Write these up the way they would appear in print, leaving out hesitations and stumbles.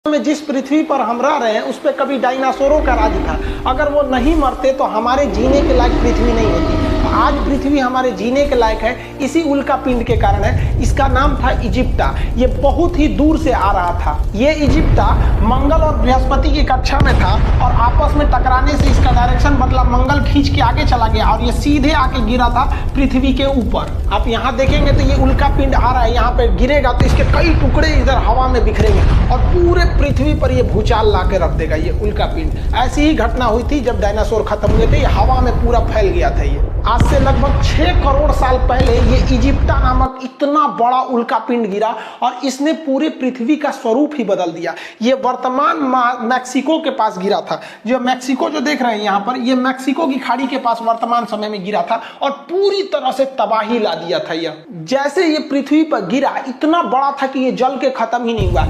में जिस पृथ्वी पर हम रह रहे हैं उस पर कभी डायनासोरों का राज था। अगर वो नहीं मरते तो हमारे जीने के लायक पृथ्वी नहीं होती। आज पृथ्वी हमारे जीने के लायक है इसी उल्का पिंड के कारण है। इसका नाम था इजिप्टा। ये बहुत ही दूर से आ रहा था। ये इजिप्टा मंगल और बृहस्पति की कक्षा में था और आपस में टकराने से इसका डायरेक्शन बदला, मंगल खींच के आगे चला गया और ये सीधे आके गिरा था पृथ्वी के ऊपर। आप यहाँ देखेंगे तो ये उल्का पिंड आ रहा है, यहाँ पे गिरेगा तो इसके कई टुकड़े इधर हवा में बिखरेंगे और पूरे पृथ्वी पर ये भूचाल ला के रख देगा ये उल्का पिंड। ऐसी ही घटना हुई थी जब डायनासोर खत्म हुए थे। ये हवा में पूरा फैल गया था। ये आज से लगभग 6 करोड़ साल पहले ये इजिप्टा नामक इतना बड़ा उल्का पिंड गिरा और इसने पूरे पृथ्वी का स्वरूप ही बदल दिया। ये वर्तमान मैक्सिको के पास गिरा था। जो मैक्सिको जो देख रहे हैं यहाँ पर, ये मैक्सिको की खाड़ी के पास वर्तमान समय में गिरा था और पूरी तरह से तबाही ला दिया था। यह जैसे ये पृथ्वी पर गिरा इतना बड़ा था कि ये जल के खत्म ही नहीं हुआ।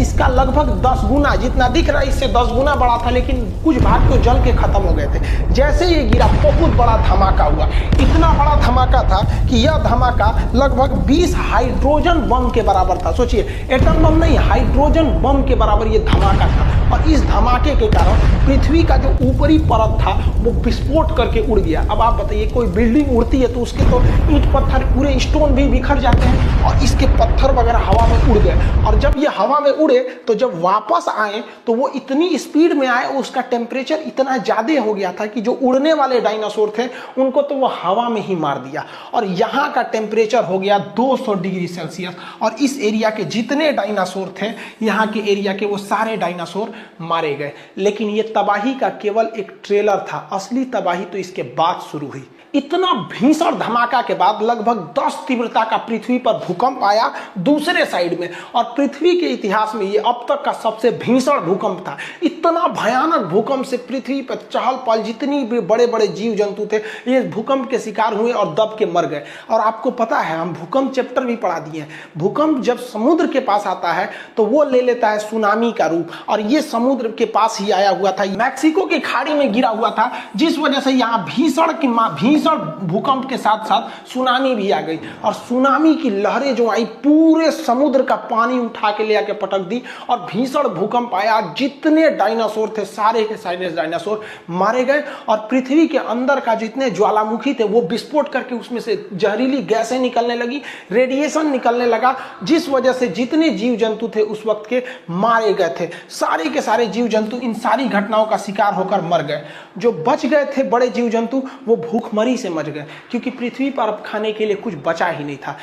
इसका लगभग 10 गुना जितना दिख रहा है इससे 10 गुना बड़ा था, लेकिन कुछ भाग तो जल के खत्म हो गए थे। जैसे ये गिरा बहुत बड़ा धमाका हुआ। इतना बड़ा धमाका था कि यह धमाका लगभग 20 हाइड्रोजन बम के बराबर था। सोचिए, एटम बम नहीं, हाइड्रोजन बम के बराबर ये धमाका था। और इस धमाके के कारण पृथ्वी का जो ऊपरी परत था वो विस्फोट करके उड़ गया। अब आप बताइए, कोई बिल्डिंग उड़ती है तो उसके तो ईंट पत्थर पूरे स्टोन भी बिखर जाते हैं और इसके पत्थर वगैरह हवा में उड़ गए। और जब ये हवा में उड़े तो जब वापस आए तो वो इतनी स्पीड में आए, उसका टेम्परेचर इतना ज्यादा हो गया था कि जो उड़ने वाले डायनासोर थे उनको तो वो हवा में ही मार दिया। और यहाँ का टेम्परेचर हो गया 200 डिग्री सेल्सियस। और इस एरिया के जितने डायनासोर थे, यहाँ के एरिया के, वो सारे डायनासोर मारे गए। लेकिन ये तबाही का केवल एक ट्रेलर था। असली तबाही तो इसके बाद शुरू हुई। इतना भीषण धमाका के बाद लगभग 10 तीव्रता का पृथ्वी पर भूकंप आया दूसरे साइड में। और पृथ्वी के इतिहास में ये अब तक का सबसे भीषण भूकंप था। इतना भयानक भूकंप से पृथ्वी पर चहल पहल, जितनी भी बड़े बड़े जीव जंतु थे ये भूकंप के शिकार हुए और दब के मर गए। और आपको पता है, हम भूकंप चैप्टर भी पढ़ा दिए हैं। भूकंप जब समुद्र के पास आता है तो वो ले लेता है सुनामी का रूप, और ये समुद्र के पास ही आया हुआ था। मैक्सिको की खाड़ी में गिरा हुआ था, जिस वजह से यहाँ भीषण भूकंप के साथ साथ सुनामी भी आ गई। और सुनामी की लहरें जो आई पूरे समुद्र का पानी उठा के ले आके पटक दी और भीषण भूकंप आया। जितने डायनासोर थे सारे के सारे डायनासोर मारे गए और पृथ्वी के अंदर का जितने ज्वालामुखी थे वो विस्फोट करके उसमें से जहरीली गैसें निकलने लगी, रेडिएशन निकलने लगा, जिस वजह से जितने जीव जंतु थे उस वक्त के मारे गए थे। सारे के सारे जीव जंतु इन सारी घटनाओं का शिकार होकर मर गए। जो बच गए थे बड़े जीव जंतु वो भूखमरी से मर गए, क्योंकि पृथ्वी पर अब खाने के लिए कुछ बचा ही नहीं था।